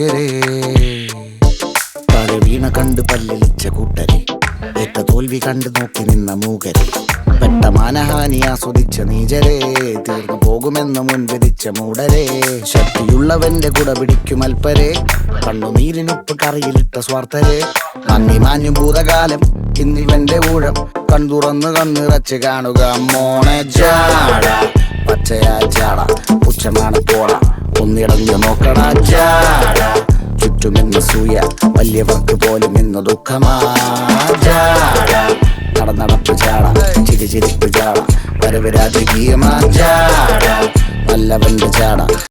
കൃത്യരേ. താഴെ വീണ കണ്ട് പല്ലിളിച്ച കൂട്ടരെ, ഏറ്റ തോൽവി കണ്ട് നോക്കി നിന്ന മൂകരെ, പെട്ട മാനഹാനി ആസ്വദിച്ച നീചരെ, തീർന്നു പോകുമെന്ന് മുൻവിധിച്ച മൂടരെ, ശക്തിയുള്ളവന്റെ കുട പിടിക്കും അൽപ്പരെ, കണ്ണുനീരിനുപ്പ് കറിയിലിട്ട സ്വാർത്ഥരെ, നന്ദി മാഞ്ഞു ഭൂതകാലം ഇന്നിവന്റെ ഊഴം, കൺതുറന്ന് കണ്ണിറച്ച് കാണുക മോണെ ജാട. പച്ചയാ ചാട പുച്ഛമാണ് പോട, ഒന്നിടഞ്ഞു നോക്കണ ജാട. ചുറ്റുമെന്ന് സൂയ വലിയവർക്ക് പോലും ഇന്ന് ദുഃഖമാ ജാട. നടപ്പ് ചാട, ചിരിപ്പ് ചാട, വരവ് രാജകീയമാ ജാട. നല്ലവന്റെ ചാട.